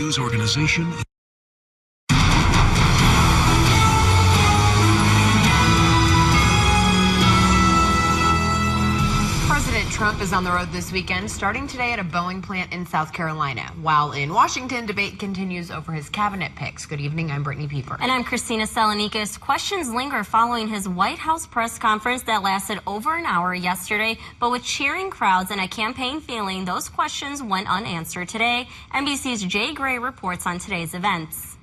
News Organization. President Trump is on the road this weekend, starting today at a Boeing plant in South Carolina. While in Washington, debate continues over his cabinet picks. Good evening, I'm Brittany Pieper. And I'm Christina Salonikis. Questions linger following his White House press conference that lasted over an hour yesterday, but with cheering crowds and a campaign feeling, those questions went unanswered today. NBC's Jay Gray reports on today's events.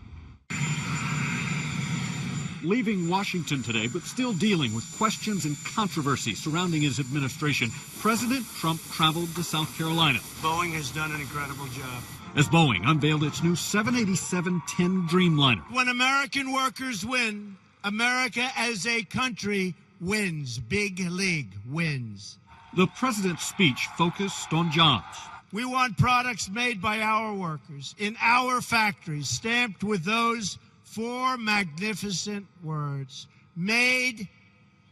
Leaving Washington today, but still dealing with questions and controversy surrounding his administration, President Trump traveled to South Carolina. Boeing has done an incredible job. As Boeing unveiled its new 787-10 Dreamliner. When American workers win, America as a country wins. Big league wins. The president's speech focused on jobs. We want products made by our workers in our factories, stamped with those four magnificent words: made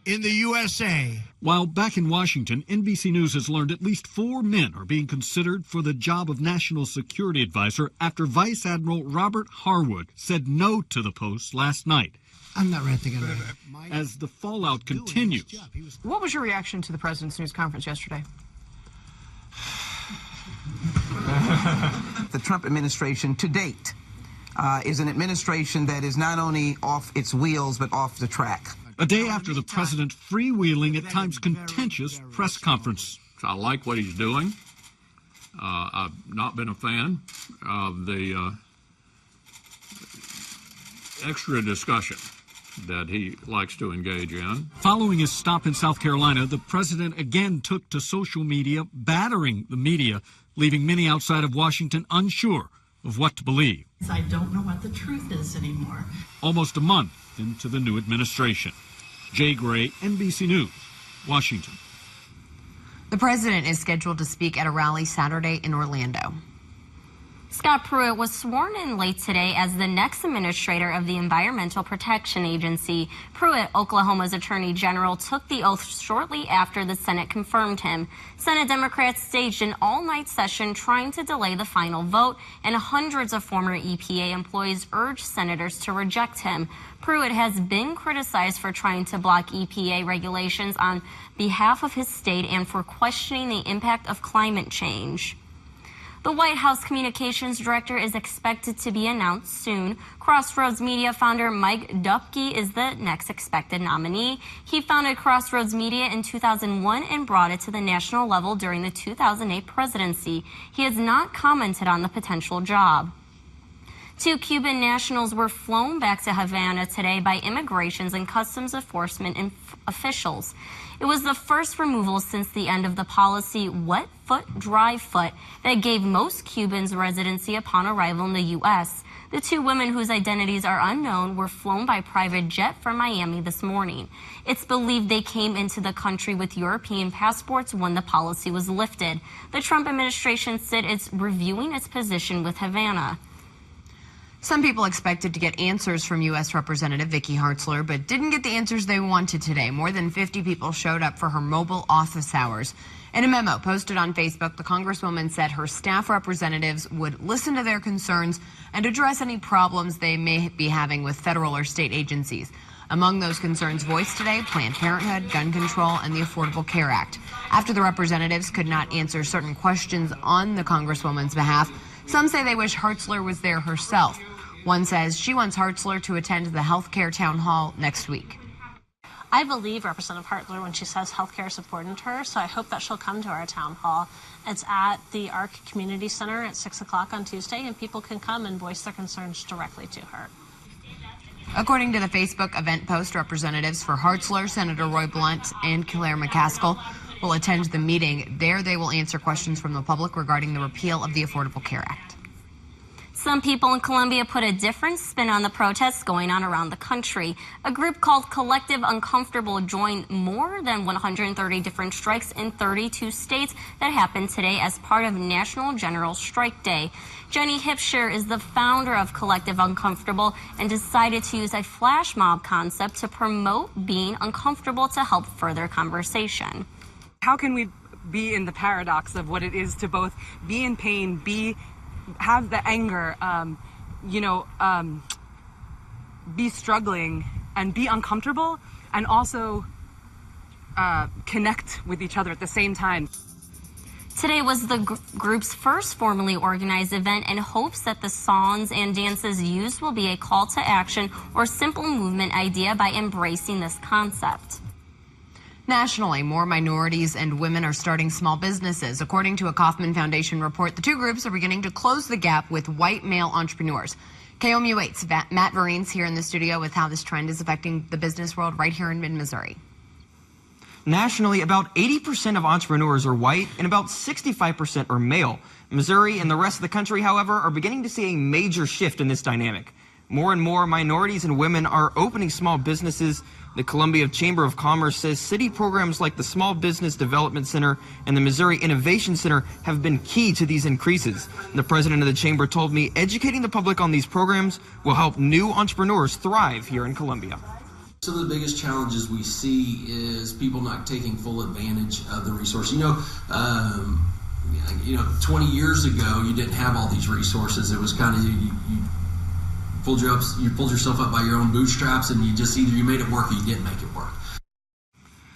in the USA. While back in Washington, NBC News has learned at least 4 men are being considered for the job of National Security Advisor after Vice Admiral Robert Harwood said no to the post last night. I'm not ranting on that. As the fallout continues. What was your reaction to the president's news conference yesterday? The Trump administration to date is an administration that is not only off its wheels, but off the track. A day after the president's freewheeling, at times contentious press conference. I like what he's doing. I've not been a fan of the extra discussion that he likes to engage in. Following his stop in South Carolina, the president again took to social media, battering the media, leaving many outside of Washington unsure of what to believe. I don't know what the truth is anymore. Almost a month into the new administration. Jay Gray, NBC News, Washington. The president is scheduled to speak at a rally Saturday in Orlando. Scott Pruitt was sworn in late today as the next administrator of the Environmental Protection Agency. Pruitt, Oklahoma's Attorney General, took the oath shortly after the Senate confirmed him. Senate Democrats staged an all-night session trying to delay the final vote, and hundreds of former EPA employees urged senators to reject him. Pruitt has been criticized for trying to block EPA regulations on behalf of his state and for questioning the impact of climate change. The White House Communications Director is expected to be announced soon. Crossroads Media founder Mike Dupke is the next expected nominee. He founded Crossroads Media in 2001 and brought it to the national level during the 2008 presidency. He has not commented on the potential job. 2 Cuban nationals were flown back to Havana today by Immigrations and Customs Enforcement officials. It was the first removal since the end of the policy wet foot, dry foot that gave most Cubans residency upon arrival in the U.S. The 2 women, whose identities are unknown, were flown by private jet from Miami this morning. It's believed they came into the country with European passports when the policy was lifted. The Trump administration said it's reviewing its position with Havana. Some people expected to get answers from U.S. Representative Vicky Hartzler, but didn't get the answers they wanted today. More than 50 people showed up for her mobile office hours. In a memo posted on Facebook, the Congresswoman said her staff representatives would listen to their concerns and address any problems they may be having with federal or state agencies. Among those concerns voiced today, Planned Parenthood, gun control, and the Affordable Care Act. After the representatives could not answer certain questions on the Congresswoman's behalf, some say they wish Hartzler was there herself. One says she wants Hartzler to attend the health care town hall next week. I believe Representative Hartzler when she says health care is important to her, so I hope that she'll come to our town hall. It's at the ARC Community Center at 6 o'clock on Tuesday, and people can come and voice their concerns directly to her. According to the Facebook event post, representatives for Hartzler, Senator Roy Blunt, and Claire McCaskill will attend the meeting. There they will answer questions from the public regarding the repeal of the Affordable Care Act. Some people in Colombia put a different spin on the protests going on around the country. A group called Collective Uncomfortable joined more than 130 different strikes in 32 states that happened today as part of National General Strike Day. Jenny Hipshire is the founder of Collective Uncomfortable and decided to use a flash mob concept to promote being uncomfortable to help further conversation. How can we be in the paradox of what it is to both be in pain, be have the anger, be struggling and be uncomfortable, and also connect with each other at the same time. Today was the group's first formally organized event in hopes that the songs and dances used will be a call to action or simple movement idea by embracing this concept. Nationally, more minorities and women are starting small businesses. According to a Kauffman Foundation report, the two groups are beginning to close the gap with white male entrepreneurs. KOMU 8's Matt Vereen's here in the studio with how this trend is affecting the business world right here in mid-Missouri. Nationally, about 80% of entrepreneurs are white and about 65% are male. Missouri and the rest of the country, however, are beginning to see a major shift in this dynamic. More and more minorities and women are opening small businesses. The Columbia Chamber of Commerce says city programs like the Small Business Development Center and the Missouri Innovation Center have been key to these increases. The president of the chamber told me educating the public on these programs will help new entrepreneurs thrive here in Columbia. Some of the biggest challenges we see is people not taking full advantage of the resource. 20 years ago, you didn't have all these resources. It was kind of you pulled yourself up by your own bootstraps, and you just either you made it work or you didn't make it work.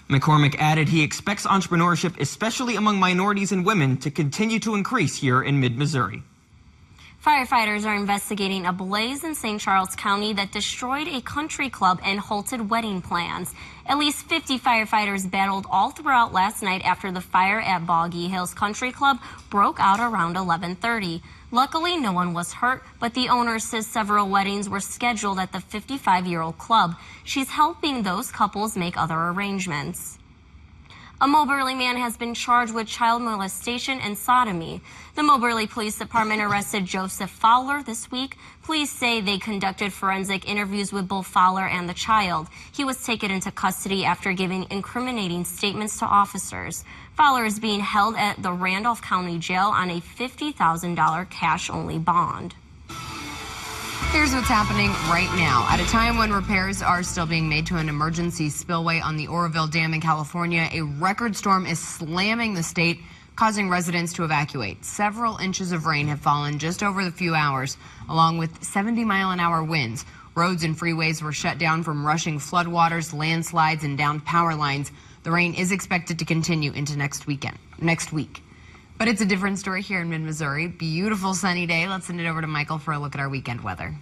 McCormick added he expects entrepreneurship, especially among minorities and women, to continue to increase here in mid-Missouri. Firefighters are investigating a blaze in St. Charles County that destroyed a country club and halted wedding plans. At least 50 firefighters battled all throughout last night after the fire at Boggy Hills Country Club broke out around 11:30. Luckily, no one was hurt, but the owner says several weddings were scheduled at the 55-year-old club. She's helping those couples make other arrangements. A Moberly man has been charged with child molestation and sodomy. The Moberly Police Department arrested Joseph Fowler this week. Police say they conducted forensic interviews with both Fowler and the child. He was taken into custody after giving incriminating statements to officers. Fowler is being held at the Randolph County Jail on a $50,000 cash-only bond. Here's what's happening right now. At a time when repairs are still being made to an emergency spillway on the Oroville Dam in California, a record storm is slamming the state, causing residents to evacuate. Several inches of rain have fallen just over the few hours, along with 70-mile-an-hour winds. Roads and freeways were shut down from rushing floodwaters, landslides, and downed power lines. The rain is expected to continue into next week. But it's a different story here in mid-Missouri. Beautiful sunny day. Let's send it over to Michael for a look at our weekend weather.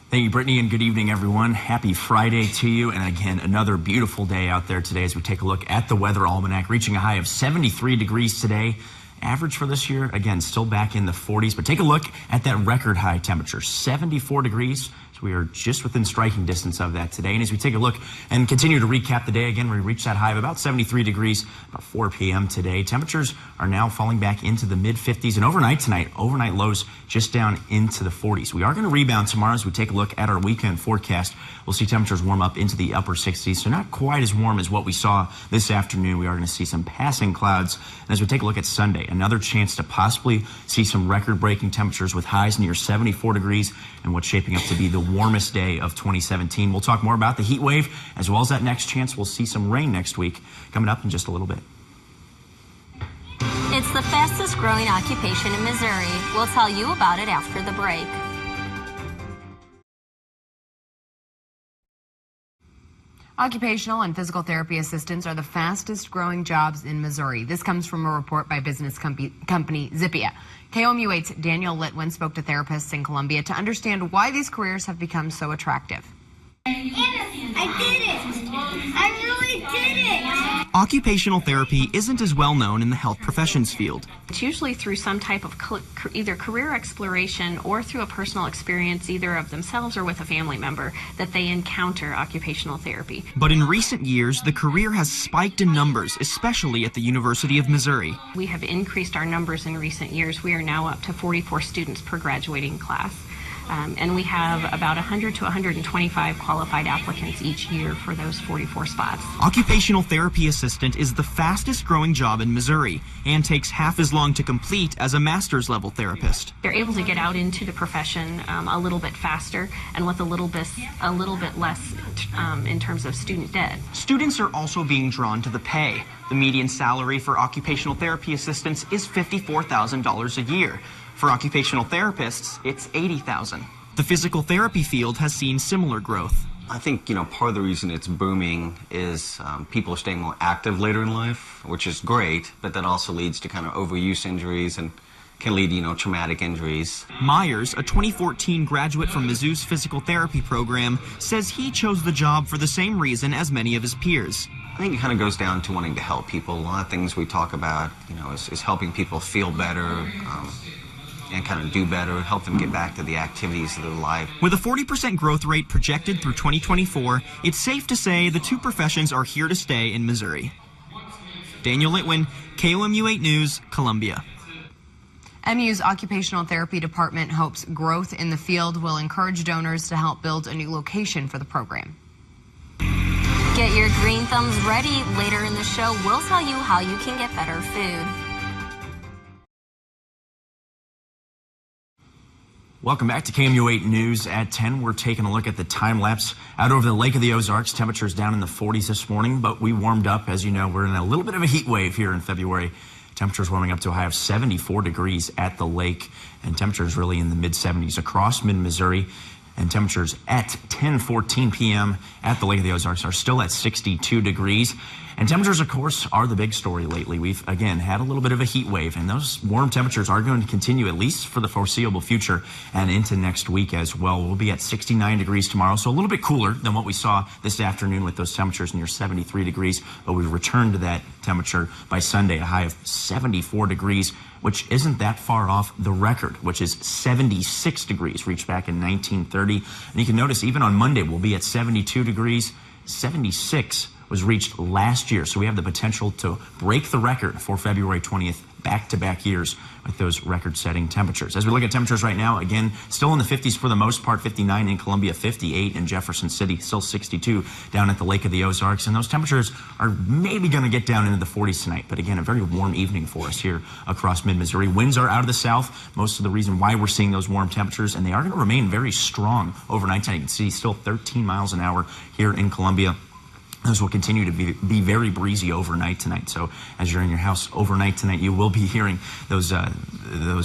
Thank you, Brittany, and good evening, everyone. Happy Friday to you. And again, another beautiful day out there today as we take a look at the weather almanac, reaching a high of 73 degrees today. Average for this year, again, still back in the 40s. But take a look at that record high temperature, 74 degrees. So we are just within striking distance of that today. And as we take a look and continue to recap the day, again, we reached that high of about 73 degrees about 4 p.m. today. Temperatures are now falling back into the mid-50s. And overnight tonight, overnight lows just down into the 40s. We are going to rebound tomorrow as we take a look at our weekend forecast. We'll see temperatures warm up into the upper 60s, so not quite as warm as what we saw this afternoon. We are going to see some passing clouds. And as we take a look at Sunday, another chance to possibly see some record-breaking temperatures with highs near 74 degrees and what's shaping up to be the warmest day of 2017. We'll talk more about the heat wave as well as that next chance we'll see some rain next week coming up in just a little bit. It's the fastest growing occupation in Missouri. We'll tell you about it after the break. Occupational and physical therapy assistants are the fastest growing jobs in Missouri. This comes from a report by business company Zippia. KOMU 8's Daniel Litwin spoke to therapists in Columbia to understand why these careers have become so attractive. I did it! I really did it! Occupational therapy isn't as well known in the health professions field. It's usually through some type of either career exploration or through a personal experience either of themselves or with a family member that they encounter occupational therapy. But in recent years, the career has spiked in numbers, especially at the University of Missouri. We have increased our numbers in recent years. We are now up to 44 students per graduating class. And we have about 100 to 125 qualified applicants each year for those 44 spots. Occupational therapy assistant is the fastest growing job in Missouri and takes half as long to complete as a master's level therapist. They're able to get out into the profession a little bit faster and with a little bit less in terms of student debt. Students are also being drawn to the pay. The median salary for occupational therapy assistants is $54,000 a year. For occupational therapists, it's 80,000. The physical therapy field has seen similar growth. I think, part of the reason it's booming is people are staying more active later in life, which is great, but that also leads to kind of overuse injuries and can lead to, traumatic injuries. Myers, a 2014 graduate from Mizzou's physical therapy program, says he chose the job for the same reason as many of his peers. I think it kind of goes down to wanting to help people. A lot of things we talk about, is helping people feel better and kind of do better, help them get back to the activities of their life. With a 40% growth rate projected through 2024, it's safe to say the two professions are here to stay in Missouri. Daniel Litwin, KOMU 8 News, Columbia. MU's occupational therapy department hopes growth in the field will encourage donors to help build a new location for the program. Get your green thumbs ready. Later in the show, we'll tell you how you can get better food. Welcome back to KMU 8 News at 10. We're taking a look at the time lapse out over the Lake of the Ozarks. Temperatures down in the 40s this morning, but we warmed up. As you know, we're in a little bit of a heat wave here in February. Temperatures warming up to a high of 74 degrees at the lake, and temperatures really in the mid-70s across mid-Missouri. And temperatures at 10:14 p.m. at the Lake of the Ozarks are still at 62 degrees. And temperatures, of course, are the big story lately. We've, again, had a little bit of a heat wave, and those warm temperatures are going to continue at least for the foreseeable future and into next week as well. We'll be at 69 degrees tomorrow, so a little bit cooler than what we saw this afternoon with those temperatures near 73 degrees. But we return to that temperature by Sunday, a high of 74 degrees, which isn't that far off the record, which is 76 degrees, reached back in 1930. And you can notice even on Monday, we'll be at 72 degrees. 76 was reached last year, so we have the potential to break the record for February 20th, back-to-back years with those record-setting temperatures. As we look at temperatures right now, again, still in the 50s for the most part, 59 in Columbia, 58 in Jefferson City, still 62 down at the Lake of the Ozarks, and those temperatures are maybe going to get down into the 40s tonight, but again, a very warm evening for us here across mid-Missouri. Winds are out of the south, most of the reason why we're seeing those warm temperatures, and they are going to remain very strong overnight tonight. You can see still 13 miles an hour here in Columbia. Those will continue to be very breezy overnight tonight. So as you're in your house overnight tonight, you will be hearing those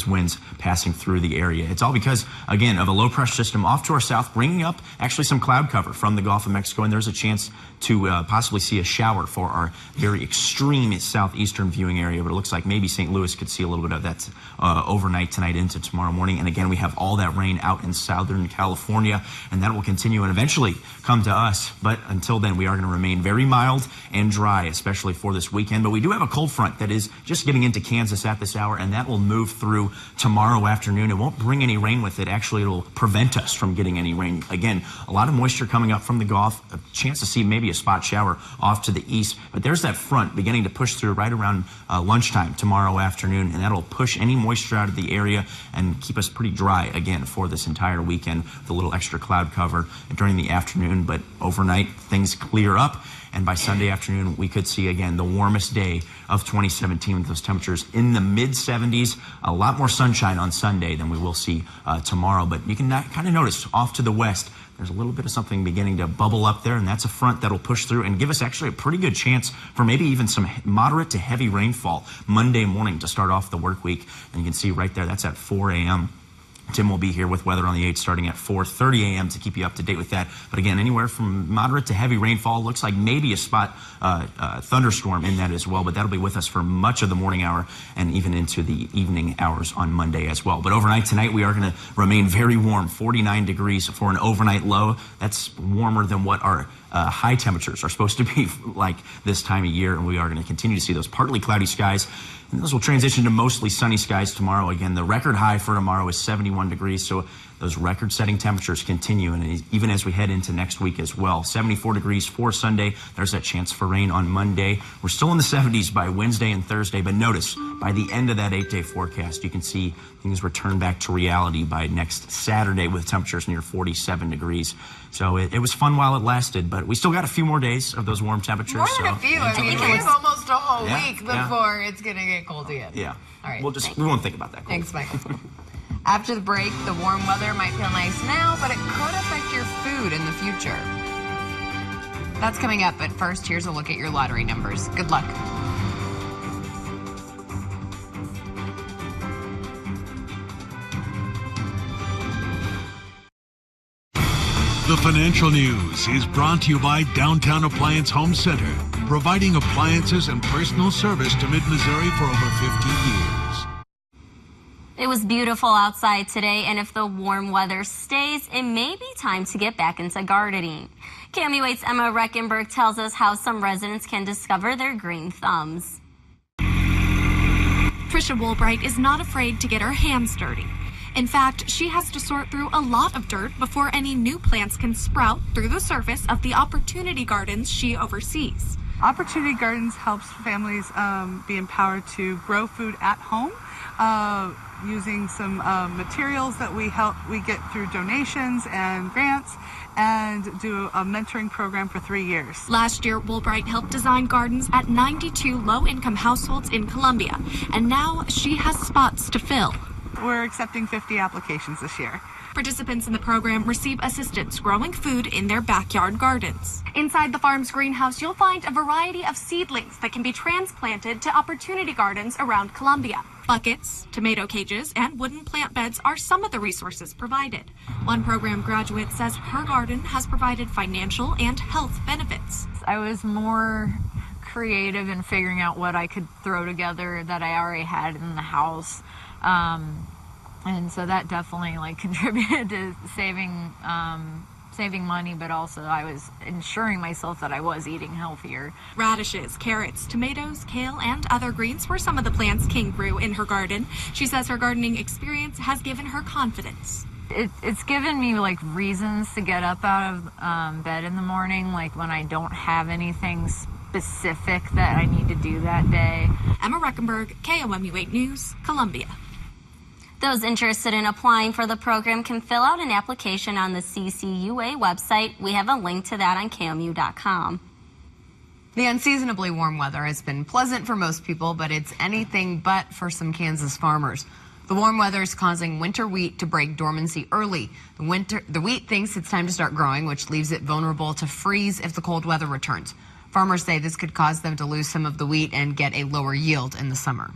winds passing through the area. It's all because, again, of a low pressure system off to our south, bringing up actually some cloud cover from the Gulf of Mexico, and there's a chance to possibly see a shower for our very extreme southeastern viewing area. But it looks like maybe St. Louis could see a little bit of that overnight tonight into tomorrow morning. And again, we have all that rain out in Southern California, and that will continue and eventually come to us. But until then, we are going to remain very mild and dry, especially for this weekend. But we do have a cold front that is just getting into Kansas at this hour, and that will move through tomorrow afternoon. It won't bring any rain with it. Actually, it'll prevent us from getting any rain. Again, a lot of moisture coming up from the Gulf, a chance to see maybe a spot shower off to the east. But there's that front beginning to push through right around lunchtime tomorrow afternoon, and that'll push any moisture out of the area and keep us pretty dry again for this entire weekend with a little extra cloud cover during the afternoon. But overnight, things clear up. And by Sunday afternoon, we could see, again, the warmest day of 2017 with those temperatures in the mid-70s. A lot more sunshine on Sunday than we will see tomorrow. But you can kind of notice off to the west, there's a little bit of something beginning to bubble up there, and that's a front that'll push through and give us actually a pretty good chance for maybe even some moderate to heavy rainfall Monday morning to start off the work week. And you can see right there, that's at 4 a.m. Tim will be here with weather on the 8th starting at 4:30 a.m. to keep you up to date with that. But again, anywhere from moderate to heavy rainfall. Looks like maybe a spot thunderstorm in that as well, but that'll be with us for much of the morning hour and even into the evening hours on Monday as well. But overnight tonight, we are going to remain very warm, 49 degrees for an overnight low. That's warmer than what our high temperatures are supposed to be like this time of year, and we are going to continue to see those partly cloudy skies. And those will transition to mostly sunny skies tomorrow. Again, the record high for tomorrow is 71 degrees, so those record-setting temperatures continue, and even as we head into next week as well. 74 degrees for Sunday. There's that chance for rain on Monday. We're still in the 70s by Wednesday and Thursday, but notice, by the end of that 8-day forecast, you can see things return back to reality by next Saturday with temperatures near 47 degrees. So it was fun while it lasted, but we still got a few more days of those warm temperatures. More than a few. I mean, we have almost a whole week before it's going to get cold again. Yeah. All right. We won't think about that. Cold. Thanks, Michael. After the break, the warm weather might feel nice now, but it could affect your food in the future. That's coming up, but first, here's a look at your lottery numbers. Good luck. The financial news is brought to you by Downtown Appliance Home Center, providing appliances and personal service to Mid-Missouri for over 50 years. It was beautiful outside today, and if the warm weather stays, it may be time to get back into gardening. KMU8's Emma Reckenberg tells us how some residents can discover their green thumbs. Trisha Woolbright is not afraid to get her hands dirty. In fact, she has to sort through a lot of dirt before any new plants can sprout through the surface of the Opportunity Gardens she oversees. Opportunity Gardens helps families be empowered to grow food at home using some materials that we get through donations and grants, and do a mentoring program for 3 years. Last year, Woolbright helped design gardens at 92 low-income households in Columbia, and now she has spots to fill. We're accepting 50 applications this year. Participants in the program receive assistance growing food in their backyard gardens. Inside the farm's greenhouse, you'll find a variety of seedlings that can be transplanted to Opportunity Gardens around Columbia. Buckets, tomato cages, and wooden plant beds are some of the resources provided. One program graduate says her garden has provided financial and health benefits. I was more creative in figuring out what I could throw together that I already had in the house. And so that definitely contributed to saving money, but also I was ensuring myself that I was eating healthier. Radishes, carrots, tomatoes, kale, and other greens were some of the plants King grew in her garden. She says her gardening experience has given her confidence. It's given me reasons to get up out of bed in the morning, when I don't have anything specific that I need to do that day. Emma Reckenberg, KOMU8 News, Columbia. Those interested in applying for the program can fill out an application on the CCUA website. We have a link to that on KMU.com. The unseasonably warm weather has been pleasant for most people, but it's anything but for some Kansas farmers. The warm weather is causing winter wheat to break dormancy early. The wheat thinks it's time to start growing, which leaves it vulnerable to freeze if the cold weather returns. Farmers say this could cause them to lose some of the wheat and get a lower yield in the summer.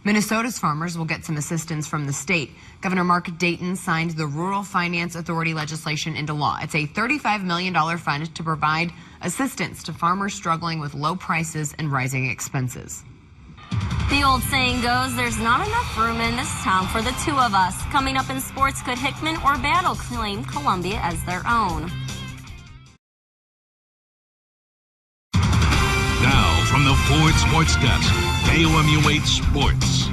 Minnesota's farmers will get some assistance from the state. Governor Mark Dayton signed the Rural Finance Authority legislation into law. It's a $35 million fund to provide assistance to farmers struggling with low prices and rising expenses. The old saying goes, there's not enough room in this town for the two of us. Coming up in sports, could Hickman or Battle claim Columbia as their own? Now, from the Ford Sports Desk, KOMU8 Sports.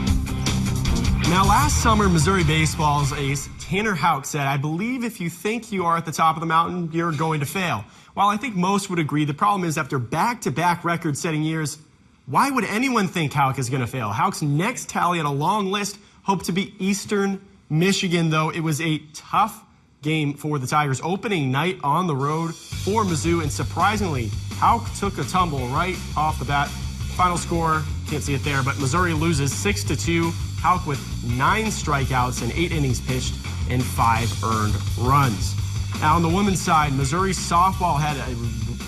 Now, last summer, Missouri baseball's ace Tanner Houck said, "I believe if you think you are at the top of the mountain, you're going to fail." While I think most would agree, the problem is after back-to-back record-setting years, why would anyone think Houck is going to fail? Houck's next tally on a long list hoped to be Eastern Michigan, though it was a tough game for the Tigers. Opening night on the road for Mizzou, and surprisingly, Houck took a tumble right off the bat. Final score, can't see it there, but Missouri loses 6-2. Houck with 9 strikeouts and 8 innings pitched and 5 earned runs. Now on the women's side, Missouri softball had a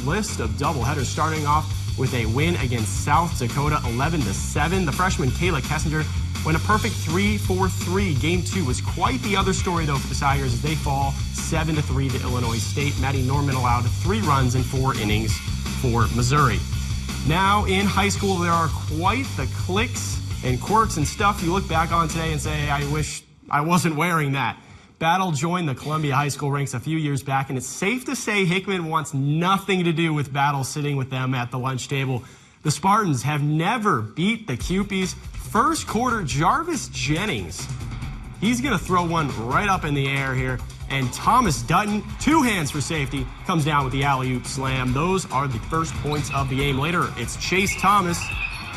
list of doubleheaders, starting off with a win against South Dakota 11-7. The freshman Kayla Kessinger went a perfect 3-4-3. Game 2 was quite the other story, though, for the Tigers as they fall 7-3 to Illinois State. Maddie Norman allowed 3 runs in 4 innings for Missouri. Now in high school, there are quite the cliques and quirks and stuff you look back on today and say, I wish I wasn't wearing that. Battle joined the Columbia High School ranks a few years back, and it's safe to say Hickman wants nothing to do with Battle sitting with them at the lunch table. The Spartans have never beat the Cupies. First quarter, Jarvis Jennings, he's going to throw one right up in the air here. And Thomas Dutton, 2 hands for safety, comes down with the alley-oop slam. Those are the first points of the game. Later, it's Chase Thomas.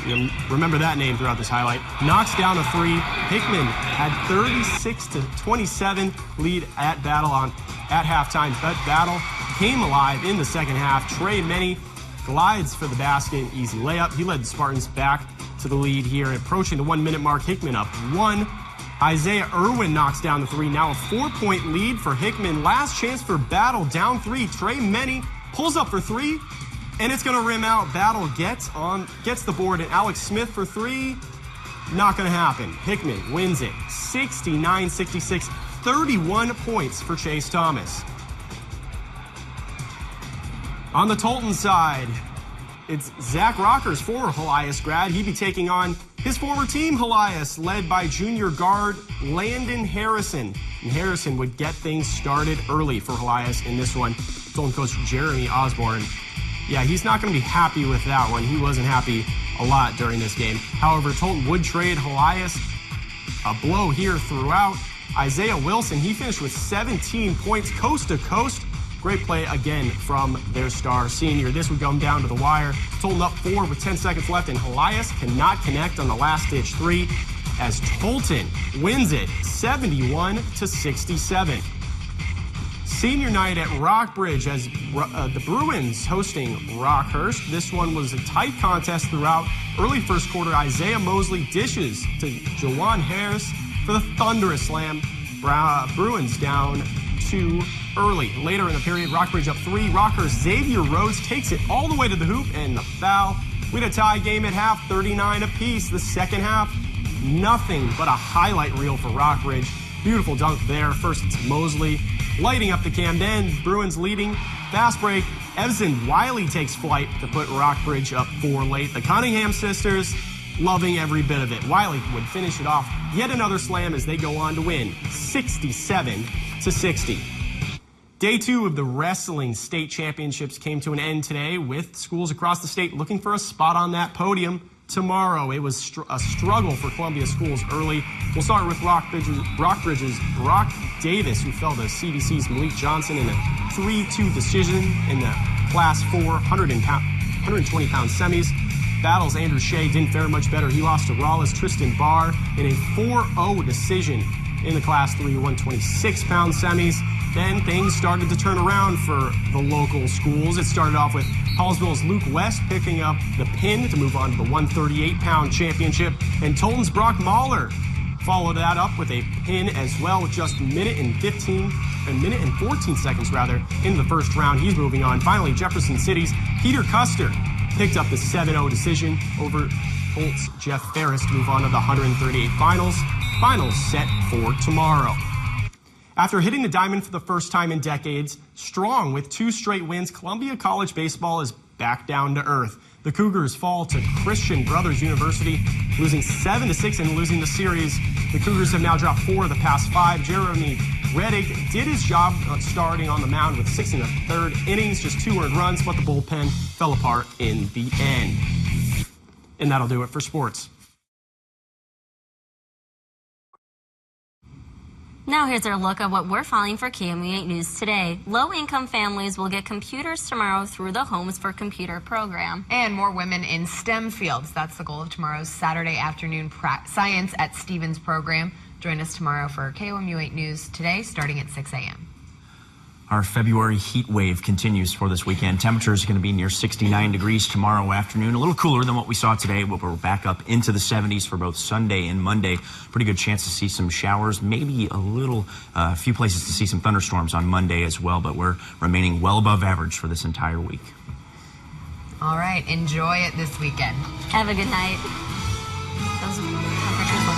You'll remember that name throughout this highlight. Knocks down a 3. Hickman had 36-27 lead at Battle at halftime. But Battle came alive in the second half. Trey Many glides for the basket. Easy layup. He led the Spartans back to the lead here. Approaching the 1-minute mark, Hickman up 1. Isaiah Irwin knocks down the 3. Now a 4-point lead for Hickman. Last chance for Battle, down 3. Trey Many pulls up for 3, and it's going to rim out. Battle gets the board, and Alex Smith for 3. Not going to happen. Hickman wins it 69-66, 31 points for Chase Thomas. On the Tolton side, it's Zach Rockers, former Helias grad. He'd be taking on his former team, Helias, led by junior guard Landon Harrison. And Harrison would get things started early for Helias in this one. Tolton coach Jeremy Osborne. Yeah, he's not going to be happy with that one. He wasn't happy a lot during this game. However, Tolton would trade Helias a blow here throughout. Isaiah Wilson, he finished with 17 points coast to coast. Great play again from their star senior. This would come down to the wire. Tolton up 4 with 10 seconds left, and Helias cannot connect on the last-ditch 3 as Tolton wins it 71-67. Senior night at Rockbridge as the Bruins hosting Rockhurst. This one was a tight contest throughout. Early first quarter, Isaiah Mosley dishes to Jawan Harris for the thunderous slam. Bruins down 2 early. Later in the period, Rockbridge up 3. Rockhurst Xavier Rhodes takes it all the way to the hoop and the foul. We had a tie game at half, 39 apiece. The second half, nothing but a highlight reel for Rockbridge. Beautiful dunk there. First it's Mosley lighting up the cam. Then Bruins leading. Fast break. Evson Wiley takes flight to put Rockbridge up 4 late. The Cunningham sisters loving every bit of it. Wiley would finish it off. Yet another slam as they go on to win 67-60. Day 2 of the wrestling state championships came to an end today with schools across the state looking for a spot on that podium tomorrow. It was a struggle for Columbia schools early. We'll start with Rockbridge's Brock Davis, who fell to CBC's Malik Johnson in a 3-2 decision in the Class 4 120-pound semis. Battles Andrew Shea didn't fare much better. He lost to Raleigh's Tristan Barr in a 4-0 decision in the Class 3 126-pound semis. Then things started to turn around for the local schools. It started off with Hallsville's Luke West picking up the pin to move on to the 138-pound championship. And Tolton's Brock Mahler followed that up with a pin as well with just a minute and 14 seconds in the first round. He's moving on. Finally, Jefferson City's Peter Custer picked up the 7-0 decision over Holt's Jeff Ferris to move on to the 138 finals. Finals set for tomorrow. After hitting the diamond for the first time in decades, strong with 2 straight wins, Columbia College baseball is back down to earth. The Cougars fall to Christian Brothers University, losing 7-6 and losing the series. The Cougars have now dropped 4 of the past 5. Jeremy Reddick did his job starting on the mound with 6 1/3 innings, just 2 earned runs, but the bullpen fell apart in the end. And that'll do it for sports. Now here's our look at what we're filing for KMU8 News today. Low-income families will get computers tomorrow through the Homes for Computer program. And more women in STEM fields. That's the goal of tomorrow's Saturday afternoon Science at Stevens program. Join us tomorrow for KOMU8 News today, starting at 6 a.m. Our February heat wave continues for this weekend. Temperatures are going to be near 69 degrees tomorrow afternoon. A little cooler than what we saw today, but we're back up into the 70s for both Sunday and Monday. Pretty good chance to see some showers, maybe a few places to see some thunderstorms on Monday as well, but we're remaining well above average for this entire week. All right, enjoy it this weekend. Have a good night. Those temperatures look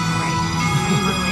great.